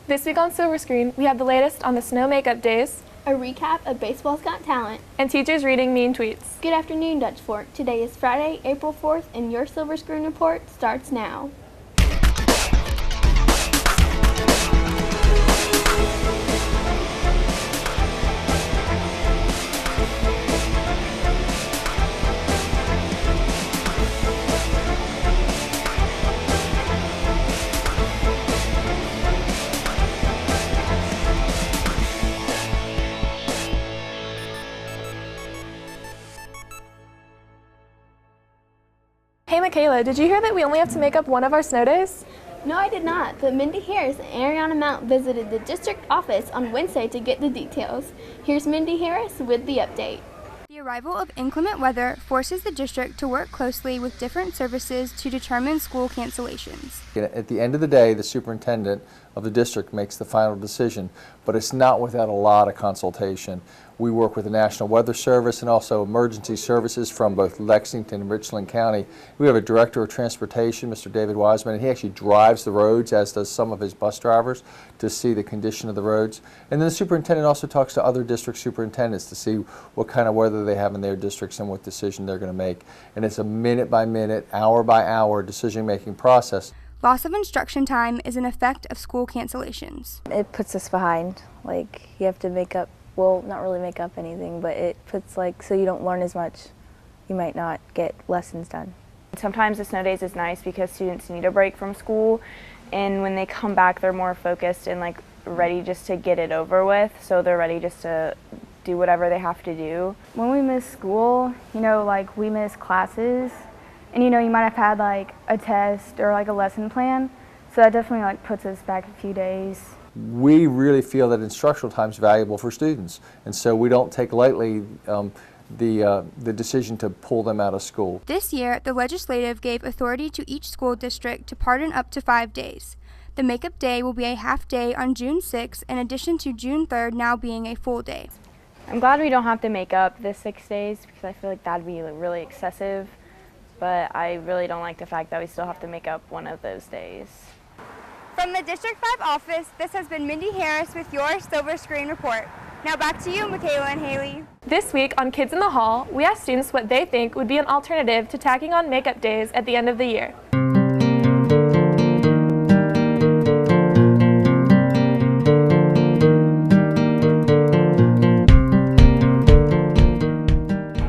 This week on Silver Screen, we have the latest on the snow makeup days, a recap of Baseball's Got Talent, and teachers reading mean tweets. Good afternoon, Dutch Fork. Today is Friday, April 4th, and your Silver Screen report starts now. Hey Michaela, did you hear that we only have to make up one of our snow days? No, I did not, but Mindy Harris and Ariana Mount visited the district office on Wednesday to get the details. Here's Mindy Harris with the update. The arrival of inclement weather forces the district to work closely with different services to determine school cancellations. At the end of the day, the superintendent of the district makes the final decision, but it's not without a lot of consultation. We work with the National Weather Service and also emergency services from both Lexington and Richland County. We have a director of transportation, Mr. David Wiseman, and he actually drives the roads, as does some of his bus drivers, to see the condition of the roads. And then the superintendent also talks to other district superintendents to see what kind of weather they have in their districts and what decision they're going to make. And it's a minute-by-minute, hour-by-hour decision-making process. Loss of instruction time is an effect of school cancellations. It puts us behind. Like, you have to make up, well, not really make up anything, but it puts, like, so you don't learn as much. You might not get lessons done. Sometimes the snow days is nice because students need a break from school, and when they come back they're more focused and like ready just to get it over with, so they're ready just to do whatever they have to do. When we miss school, like we miss classes, and you might have had like a test or like a lesson plan, so that definitely like puts us back a few days. We really feel that instructional time is valuable for students, and so we don't take lightly the decision to pull them out of school. This year, the legislative gave authority to each school district to pardon up to 5 days. The makeup day will be a half day on June 6th, in addition to June 3rd now being a full day. I'm glad we don't have to make up the 6 days because I feel like that'd be really excessive, but I really don't like the fact that we still have to make up one of those days. From the District 5 office, this has been Mindy Harris with your Silver Screen Report. Now back to you, Michaela and Haley. This week on Kids in the Hall, we asked students what they think would be an alternative to tacking on makeup days at the end of the year.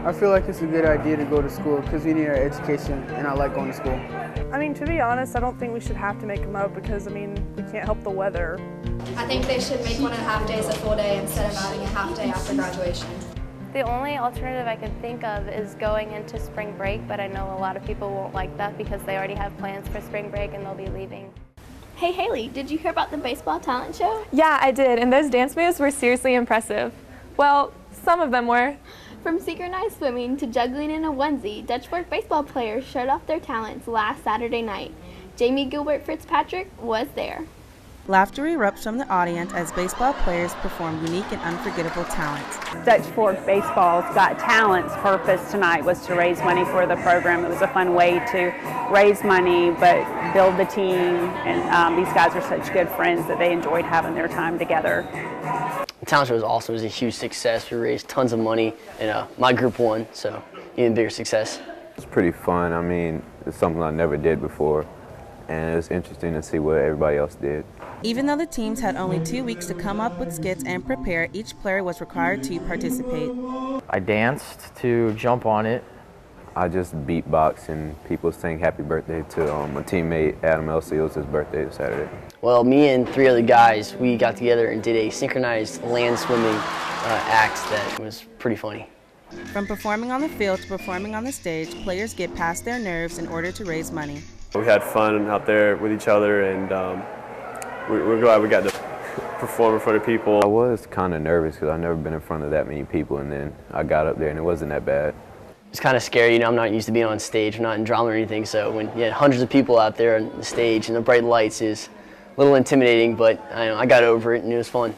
I feel like it's a good idea to go to school because we need our education, and I like going to school. I mean, to be honest, I don't think we should have to make them up because, we can't help the weather. I think they should make 1.5 days a full day instead of adding a half day after graduation. The only alternative I can think of is going into spring break, but I know a lot of people won't like that because they already have plans for spring break and they'll be leaving. Hey Haley, did you hear about the baseball talent show? Yeah, I did, and those dance moves were seriously impressive. Well, some of them were. From synchronized swimming to juggling in a onesie, Dutch Fork baseball players showed off their talents last Saturday night. Jamie Gilbert Fitzpatrick was there. Laughter erupts from the audience as baseball players perform unique and unforgettable talents. Dutch Fork Baseball's Got Talent's purpose tonight was to raise money for the program. It was a fun way to raise money but build the team, and these guys are such good friends that they enjoyed having their time together. The talent show was awesome. It was a huge success. We raised tons of money, and my group won, so even bigger success. It's pretty fun. It's something I never did before, and it was interesting to see what everybody else did. Even though the teams had only 2 weeks to come up with skits and prepare, each player was required to participate. I danced to jump on it. I just beatboxed and people sang happy birthday to my teammate Adam Elsey. It was his birthday Saturday. Well, me and 3 other guys, we got together and did a synchronized land swimming act that was pretty funny. From performing on the field to performing on the stage, players get past their nerves in order to raise money. We had fun out there with each other, and we're glad we got to perform in front of people. I was kind of nervous because I've never been in front of that many people, and then I got up there and it wasn't that bad. It's kind of scary, I'm not used to being on stage, I'm not in drama or anything, so when you had hundreds of people out there on the stage and the bright lights is a little intimidating, but I got over it and it was fun.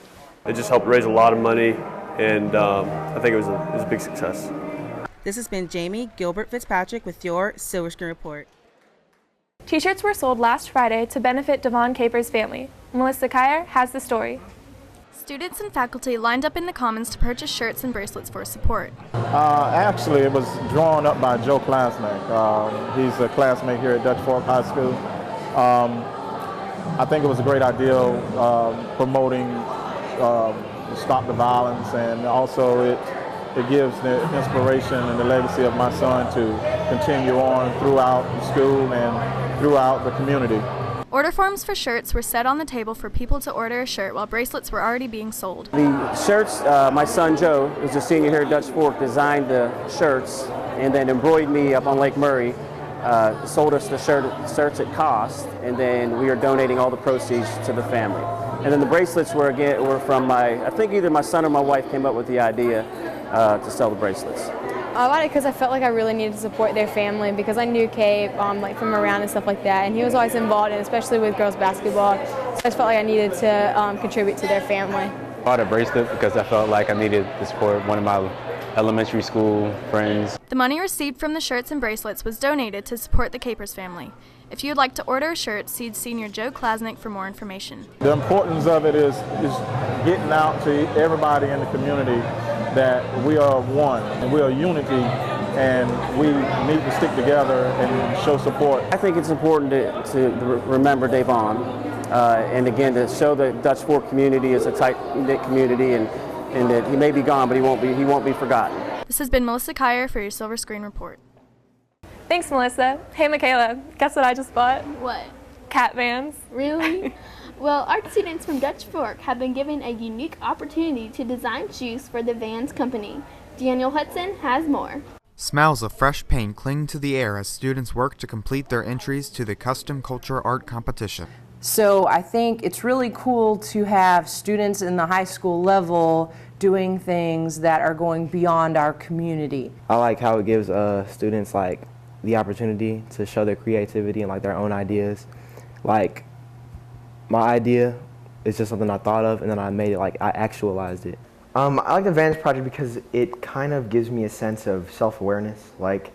It just helped raise a lot of money, and I think it was a big success. This has been Jamie Gilbert Fitzpatrick with your Silver Screen Report. T-shirts were sold last Friday to benefit Devon Caper's family. Melissa Kyer has the story. Students and faculty lined up in the Commons to purchase shirts and bracelets for support. Actually, it was drawn up by Joe Klasnick. He's a classmate here at Dutch Fork High School. I think it was a great idea promoting Stop the Violence, and also it gives the inspiration and the legacy of my son to continue on throughout the school and throughout the community. Order forms for shirts were set on the table for people to order a shirt while bracelets were already being sold. The shirts, my son Joe, who's a senior here at Dutch Fork, designed the shirts and then embroidered me up on Lake Murray, sold us the shirts at cost, and then we are donating all the proceeds to the family. And then the bracelets were from I think either my son or my wife came up with the idea to sell the bracelets. I bought it because I felt like I really needed to support their family, because I knew Cape like from around and stuff like that, and he was always involved, and especially with girls basketball. So I just felt like I needed to contribute to their family. I bought a bracelet because I felt like I needed to support one of my elementary school friends. The money received from the shirts and bracelets was donated to support the Capers family. If you would like to order a shirt, see Senior Joe Klasnick for more information. The importance of it is getting out to everybody in the community that we are one and we are unity, and we need to stick together and show support. I think it's important to remember Davon, and again to show the Dutch Fork community is a tight-knit community, and that he may be gone, but he won't be forgotten. This has been Melissa Kyer for your Silver Screen Report. Thanks, Melissa. Hey, Michaela, guess what I just bought? What? Cat Vans. Really? Well, art students from Dutch Fork have been given a unique opportunity to design shoes for the Vans company. Daniel Hudson has more. Smells of fresh paint cling to the air as students work to complete their entries to the Custom Culture Art Competition. So I think it's really cool to have students in the high school level doing things that are going beyond our community. I like how it gives students like the opportunity to show their creativity and like their own ideas. Like my idea is just something I thought of, and then I made it, like I actualized it. I like the Vans project because it kind of gives me a sense of self-awareness. Like,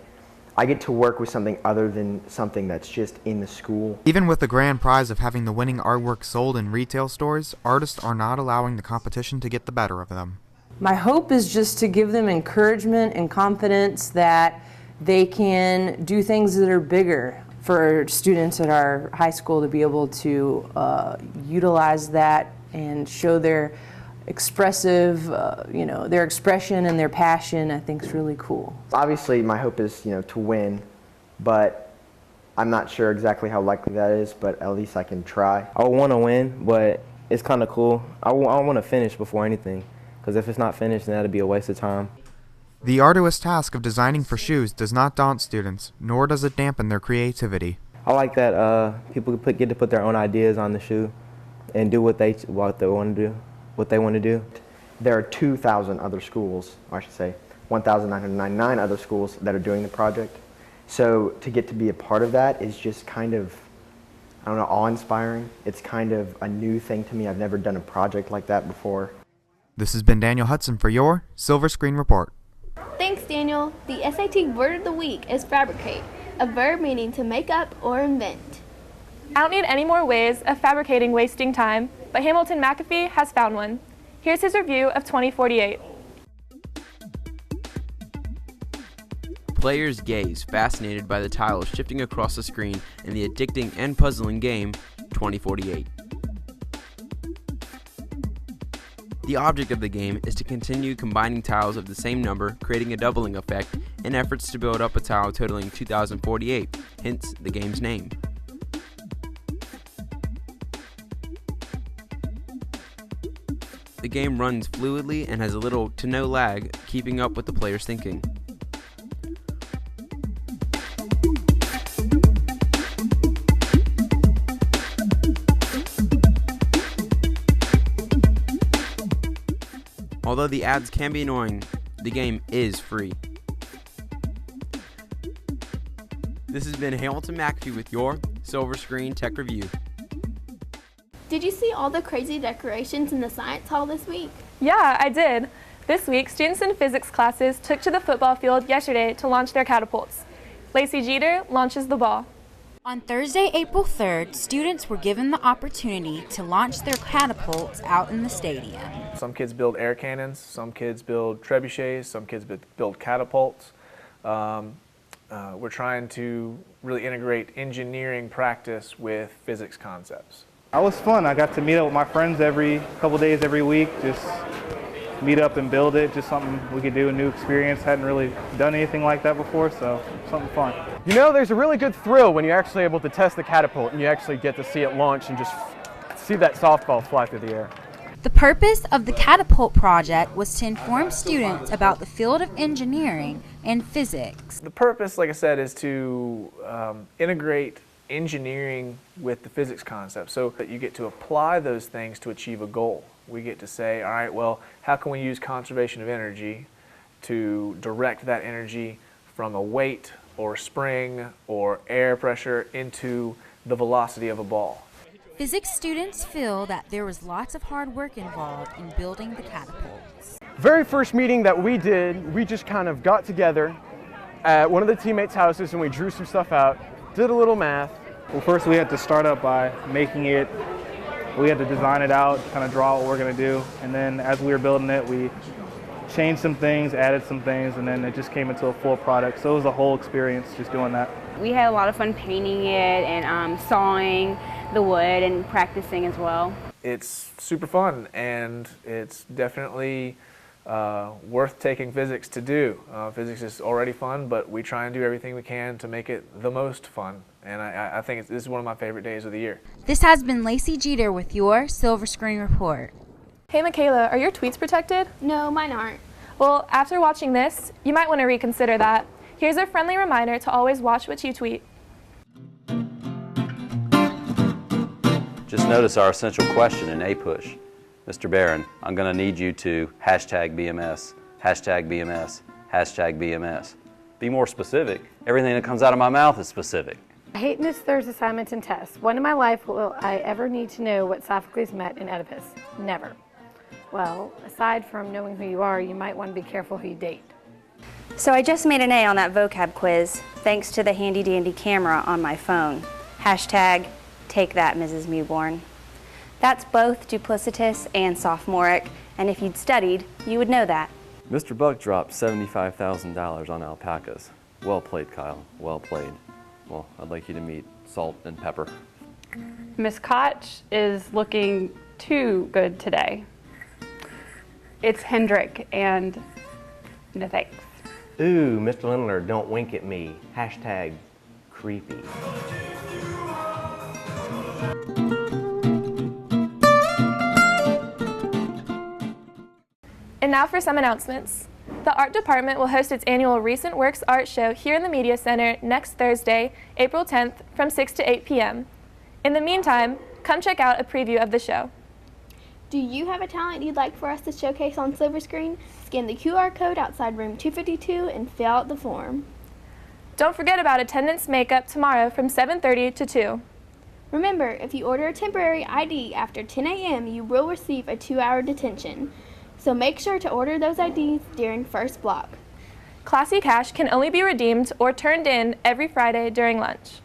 I get to work with something other than something that's just in the school. Even with the grand prize of having the winning artwork sold in retail stores, artists are not allowing the competition to get the better of them. My hope is just to give them encouragement and confidence that they can do things that are bigger. For students at our high school to be able to utilize that and show their expressive, their expression and their passion, I think is really cool. Obviously, my hope is, to win, but I'm not sure exactly how likely that is, but at least I can try. I want to win, but it's kind of cool. I want to finish before anything, because if it's not finished, then that'd be a waste of time. The arduous task of designing for shoes does not daunt students, nor does it dampen their creativity. I like that people get to put their own ideas on the shoe and do what they want to do. There are 2,000 other schools, or I should say 1,999 other schools that are doing the project. So to get to be a part of that is just kind of, awe-inspiring. It's kind of a new thing to me. I've never done a project like that before. This has been Daniel Hudson for your Silver Screen Report. Thanks, Daniel. The SAT word of the week is fabricate, a verb meaning to make up or invent. I don't need any more ways of fabricating wasting time, but Hamilton McAfee has found one. Here's his review of 2048. Players gaze, fascinated by the tiles shifting across the screen in the addicting and puzzling game 2048. The object of the game is to continue combining tiles of the same number, creating a doubling effect, in efforts to build up a tile totaling 2048, hence the game's name. The game runs fluidly and has little to no lag, keeping up with the player's thinking. Although the ads can be annoying, the game is free. This has been Hamilton McAfee with your Silver Screen Tech Review. Did you see all the crazy decorations in the science hall this week? Yeah, I did. This week, students in physics classes took to the football field yesterday to launch their catapults. Lacey Jeter launches the ball. On Thursday, April 3rd, students were given the opportunity to launch their catapults out in the stadium. Some kids build air cannons, some kids build trebuchets, some kids build catapults. We're trying to really integrate engineering practice with physics concepts. It was fun. I got to meet up with my friends every couple days every week, just meet up and build it, just something we could do, a new experience. Hadn't really done anything like that before, so something fun. You know, there's a really good thrill when you're actually able to test the catapult and you actually get to see it launch and just see that softball fly through the air. The purpose of the catapult project was to inform students about the field of engineering and physics. The purpose, like I said, is to integrate engineering with the physics concept so that you get to apply those things to achieve a goal. We get to say, all right, well, how can we use conservation of energy to direct that energy from a weight or spring or air pressure into the velocity of a ball. Physics students feel that there was lots of hard work involved in building the catapults. Very first meeting that we did, we just kind of got together at one of the teammates' houses and we drew some stuff out, did a little math. Well, first we had to start up by making it. We had to design it out, kind of draw what we're going to do, and then as we were building it, we changed some things, added some things, and then it just came into a full product. So it was a whole experience just doing that. We had a lot of fun painting it and sawing the wood and practicing as well. It's super fun, and it's definitely worth taking physics to do. Physics is already fun, but we try and do everything we can to make it the most fun. And I think this is one of my favorite days of the year. This has been Lacey Jeter with your Silver Screen Report. Hey Michaela, are your tweets protected? No, mine aren't. Well, after watching this, you might want to reconsider that. Here's a friendly reminder to always watch what you tweet. Just notice our essential question in APUSH. Mr. Barron, I'm going to need you to #BMS, #BMS, #BMS. Be more specific. Everything that comes out of my mouth is specific. I hate Miss Thur's assignments and tests. When in my life will I ever need to know what Sophocles met in Oedipus? Never. Well, aside from knowing who you are, you might want to be careful who you date. So I just made an A on that vocab quiz thanks to the handy dandy camera on my phone. #Take that, Mrs. Mewborn. That's both duplicitous and sophomoric, and if you'd studied, you would know that. Mr. Buck dropped $75,000 on alpacas. Well played, Kyle. Well played. Well, I'd like you to meet Salt and Pepper. Miss Koch is looking too good today. It's Hendrick, and no thanks. Ooh, Mr. Lindler, don't wink at me. #creepy. And now for some announcements. The art department will host its annual Recent Works art show here in the Media Center next Thursday, April 10th from 6 to 8 p.m. In the meantime, come check out a preview of the show. Do you have a talent you'd like for us to showcase on Silver Screen? Scan the QR code outside room 252 and fill out the form. Don't forget about attendance makeup tomorrow from 7:30 to 2. Remember, if you order a temporary ID after 10 a.m., you will receive a 2-hour detention. So make sure to order those IDs during first block. Classy cash can only be redeemed or turned in every Friday during lunch.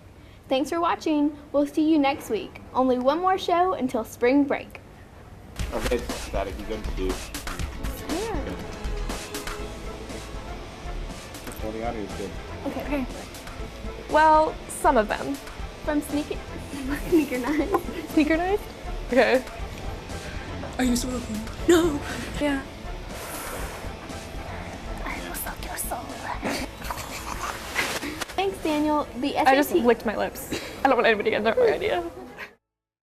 Thanks for watching. We'll see you next week. Only one more show until spring break. Okay, static, you good to do. Yeah. Well, the audio is good. Okay. Well, some of them. From Sneaker Night. Sneaker Night? Okay. Are you smoking? No. Yeah. I will suck your soul. Thanks, Daniel. The SAT. I just licked my lips. I don't want anybody to get their idea.